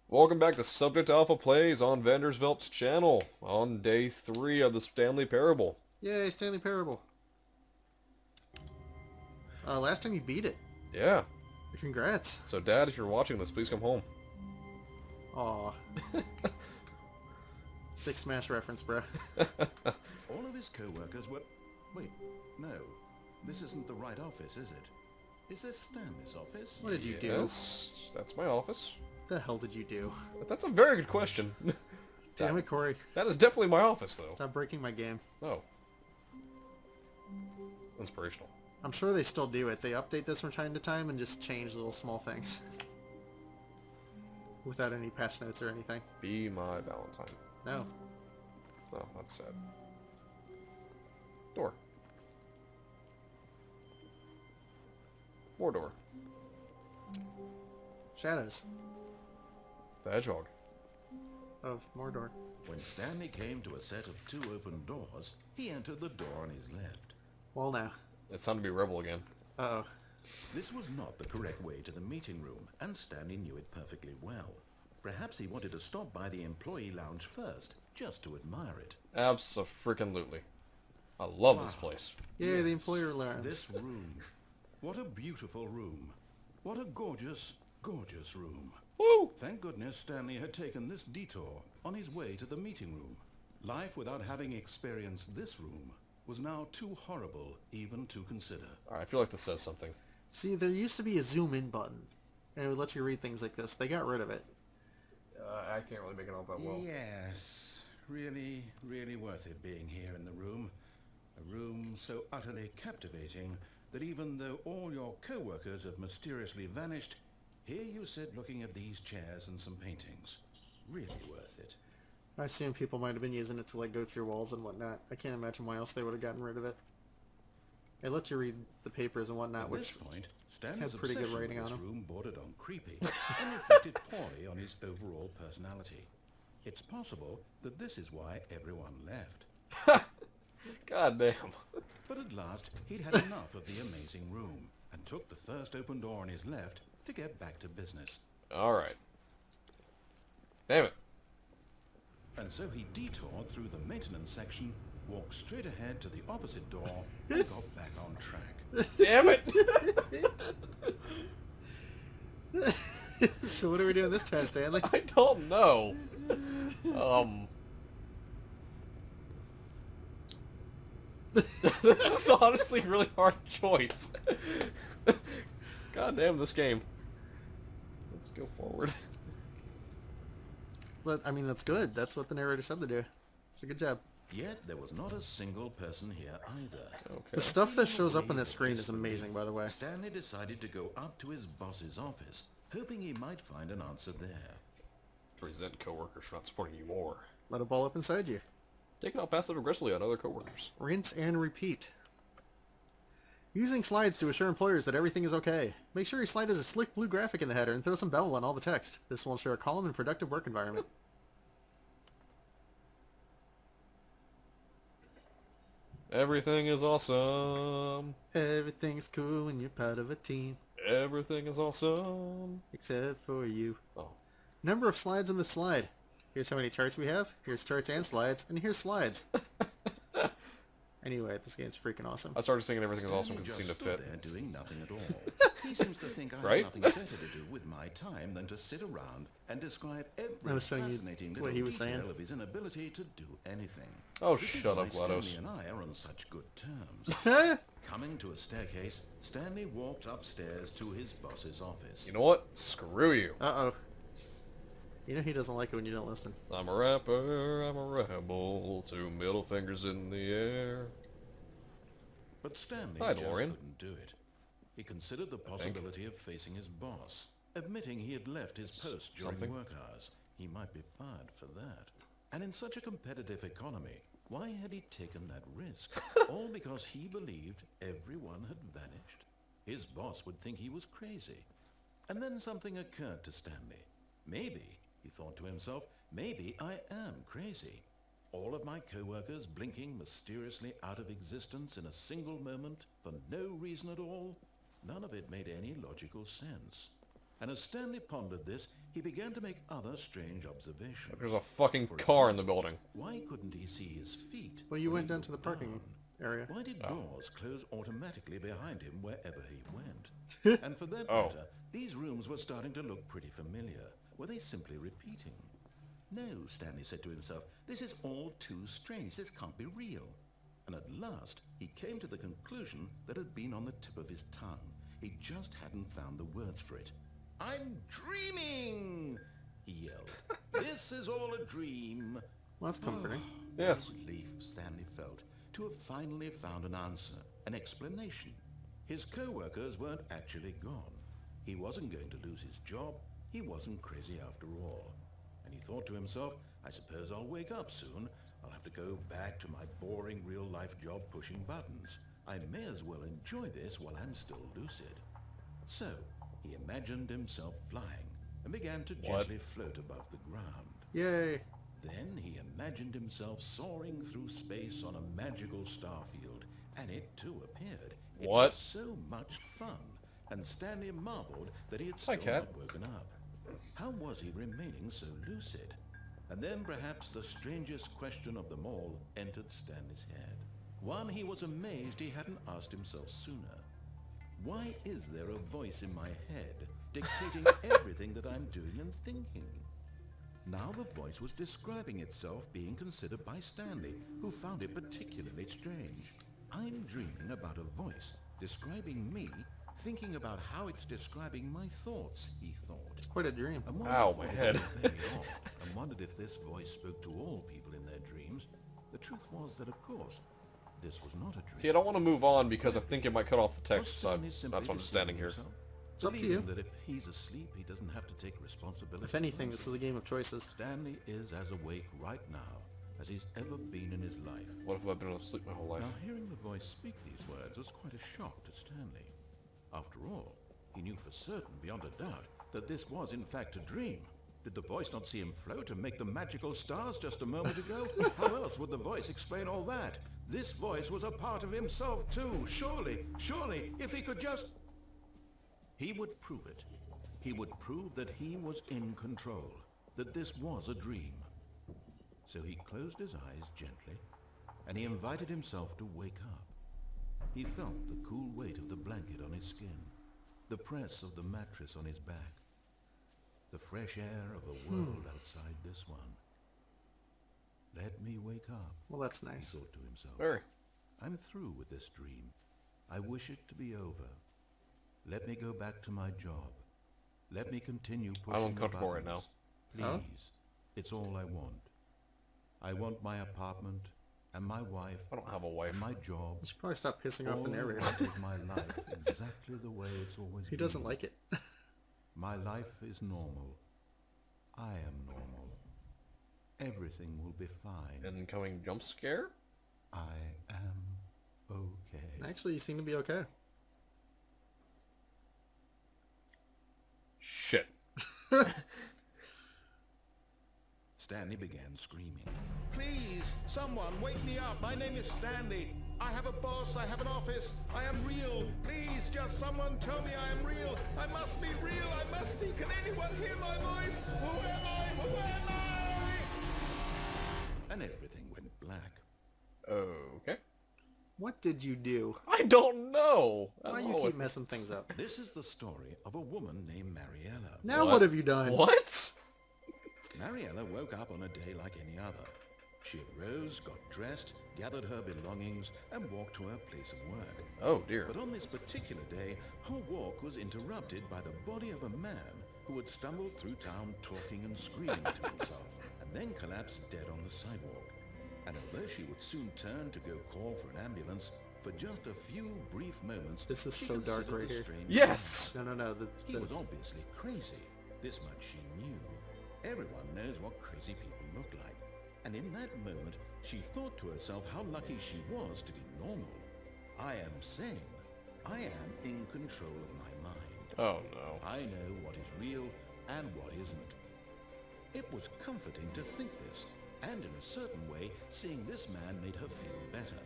Welcome back to Subject Alpha Plays on Vandersvelt's channel on day 3 of the Stanley Parable. Yay, Stanley Parable. Last time you beat it. Yeah. Congrats. So Dad, if you're watching this, please come home. Aw. Six Smash reference, bro. All of his co-workers were... Wait, no. This isn't the right office, is it? Is this Stanley's office? What did you do? Yes, that's my office. The hell did you do? That's a very good question. Damn it, Cory. That is definitely my office, though. Stop breaking my game. Oh. Inspirational. I'm sure they still do it. They update this from time to time and just change little small things. Without any patch notes or anything. Be my Valentine. No. Oh, that's sad. Door. More door. Shadows. The hedgehog. Of Mordor. When Stanley came to a set of 2 open doors, he entered the door on his left. Well now. It's time to be a rebel again. Uh-oh. This was not the correct way to the meeting room, and Stanley knew it perfectly well. Perhaps he wanted to stop by the employee lounge first, just to admire it. Abso-freaking-lutely. I love this place. Yay, Yes, the employer lounge. This room. What a beautiful room. What a gorgeous, gorgeous room. Woo! Thank goodness Stanley had taken this detour on his way to the meeting room. Life without having experienced this room was now too horrible even to consider. Alright, I feel like this says something. See, there used to be a zoom in button. And it would let you read things like this. They got rid of it. I can't really make it out that well. Yes, really, really worth it being here in the room. A room so utterly captivating that even though all your co-workers have mysteriously vanished, here you sit looking at these chairs and some paintings. Really worth it. I assume people might have been using it to like go through walls and whatnot. I can't imagine why else they would have gotten rid of it. It lets you read the papers and whatnot, At which this point, Stanley's had pretty good obsession rating with on this him. room bordered on creepy and reflected poorly on his overall personality. It's possible that this is why everyone left. God damn. But at last, he'd had enough of the amazing room and took the first open door on his left to get back to business. Alright. Damn it. And so he detoured through the maintenance section, walked straight ahead to the opposite door, and got back on track. Damn it! So what are we doing this time, Stanley? I don't know. This is honestly a really hard choice. God damn this game. Let's go forward. I mean, that's good. That's what the narrator said to do. It's a good job. Yet there was not a single person here either. Okay. The stuff that shows up on this screen is amazing, by the way. Stanley decided to go up to his boss's office, hoping he might find an answer there. Resent coworkers for not supporting you more. Let it ball up inside you. Taking out passive aggressively on other coworkers. Rinse and repeat. Using slides to assure employers that everything is okay. Make sure your slide has a slick blue graphic in the header and throw some bevel on all the text. This will ensure a calm and productive work environment. Everything is awesome. Everything's cool when you're part of a team. Everything is awesome. Except for you. Oh. Number of slides in the slide. Here's how many charts we have. Here's charts and slides. And here's slides. Anyway, this game's freaking awesome. I started singing Everything is awesome because it Stanley seemed to just fit. stood there doing nothing at all. He seems to think I Right? have nothing better to do with my time than to sit around and describe I every was showing you fascinating what little he was detail saying. of his inability to do anything. Oh, This is shut why up, GLaDOS. Stanley and I are on such good terms. Coming to a staircase, Stanley walked upstairs to his boss's office. You know what? Screw you. Uh-oh. You know he doesn't like it when you don't listen. I'm a rapper, I'm a rebel. 2 middle fingers in the air. But Stanley Hi, just Dorian. couldn't do it. He considered the possibility of facing his boss, admitting he had left his post during Something? work hours. He might be fired for that. And in such a competitive economy, why had he taken that risk? All because he believed everyone had vanished. His boss would think he was crazy. And then something occurred to Stanley. Maybe, he thought to himself, maybe I am crazy. All of my co-workers blinking mysteriously out of existence in a single moment for no reason at all? None of it made any logical sense. And as Stanley pondered this, he began to make other strange observations. There's a fucking For car in the example, building. Why couldn't he see his feet? Well, you when went he down to the looked parking down? area. Why did doors close automatically behind him wherever he went? And for that matter, these rooms were starting to look pretty familiar. Were they simply repeating? No, Stanley said to himself, this is all too strange. This can't be real. And at last, he came to the conclusion that had been on the tip of his tongue. He just hadn't found the words for it. I'm dreaming, he yelled. This is all a dream. Well, that's comforting. Yes. What relief Stanley felt to have finally found an answer, an explanation. His co-workers weren't actually gone. He wasn't going to lose his job. He wasn't crazy after all. And he thought to himself, I suppose I'll wake up soon. I'll have to go back to my boring real-life job pushing buttons. I may as well enjoy this while I'm still lucid. So, he imagined himself flying and began to gently float above the ground. Yay. Then he imagined himself soaring through space on a magical starfield, and it too appeared. It What? was so much fun, and Stanley marveled that he had still Cat. not woken up. How was he remaining so lucid? And then perhaps the strangest question of them all entered Stanley's head. One he was amazed he hadn't asked himself sooner. Why is there a voice in my head dictating everything that I'm doing and thinking? Now the voice was describing itself being considered by Stanley, who found it particularly strange. I'm dreaming about a voice describing me, thinking about how it's describing my thoughts, he thought. Quite a dream. And while Ow, he my thought head. it was very odd and wondered if this voice spoke to all people in their dreams, the truth was that, of course, this was not a dream. See, I don't want to move on because I think it might cut off the Was text, so Stanley simply that's why I'm just standing here. deceiving himself? It's up to Believing you. that if he's asleep, he doesn't have to take responsibility. If anything, for this is a game of choices. Stanley is as awake right now as he's ever been in his life. What if I've been asleep my whole life? Now, hearing the voice speak these words was quite a shock to Stanley. After all, he knew for certain, beyond a doubt, that this was in fact a dream. Did the voice not see him float and make the magical stars just a moment ago? How else would the voice explain all that? This voice was a part of himself too. Surely, if he could just... He would prove it. He would prove that he was in control, that this was a dream. So he closed his eyes gently, and he invited himself to wake up. He felt the cool weight of the blanket on his skin, the press of the mattress on his back, the fresh air of a world outside this one. Let me wake up, Well, that's he nice. thought to himself. Very. I'm through with this dream. I wish it to be over. Let me go back to my job. Let me continue pushing the uncomfortable right buttons. now. Huh? Please. It's all I want. I want my apartment, and my wife, I don't have a wife. and my job. You should probably stop pissing off the All I narrator. want is my life exactly the way it's always He been. doesn't like it. My life is normal. I am normal. Everything will be fine. Incoming jump scare? I am okay. Actually, you seem to be okay. Shit. Stanley began screaming. Please, someone, wake me up. My name is Stanley. I have a boss. I have an office. I am real. Please, just someone tell me I am real. I must be real. I must be. Can anyone hear my voice? Who am I? Who am I? And everything went black. Okay. What did you do? I don't know. I Why don't you know keep what- messing things up? This is the story of a woman named Mariella. Now what have you done? What? Mariella woke up on a day like any other. She arose, got dressed, gathered her belongings, and walked to her place of work. Oh dear. But on this particular day, her walk was interrupted by the body of a man who had stumbled through town talking and screaming to himself, and then collapsed dead on the sidewalk. And although she would soon turn to go call for an ambulance, for just a few brief moments... This is she so dark considered right the here. strange Yes! No. he was That's obviously crazy. This much she knew. Everyone knows what crazy people look like. And in that moment, she thought to herself how lucky she was to be normal. I am sane. I am in control of my mind. Oh no. I know what is real and what isn't. It was comforting to think this, and in a certain way, seeing this man made her feel better.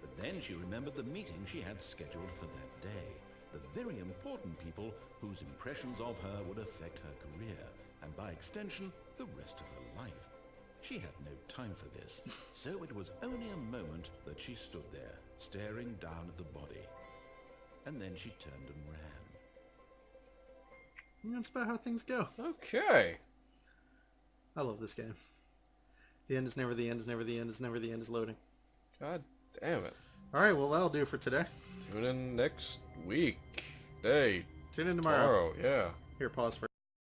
But then she remembered the meeting she had scheduled for that day. the very important people whose impressions of her would affect her career, and by extension, the rest of her life. She had no time for this, so it was only a moment that she stood there, staring down at the body. And then she turned and ran. And that's about how things go. Okay. I love this game. The end is never the end is never the end is never the end is loading. God damn it. Alright, well that'll do for today. Tune in next week. Day. Tune in tomorrow. Yeah. Here, pause for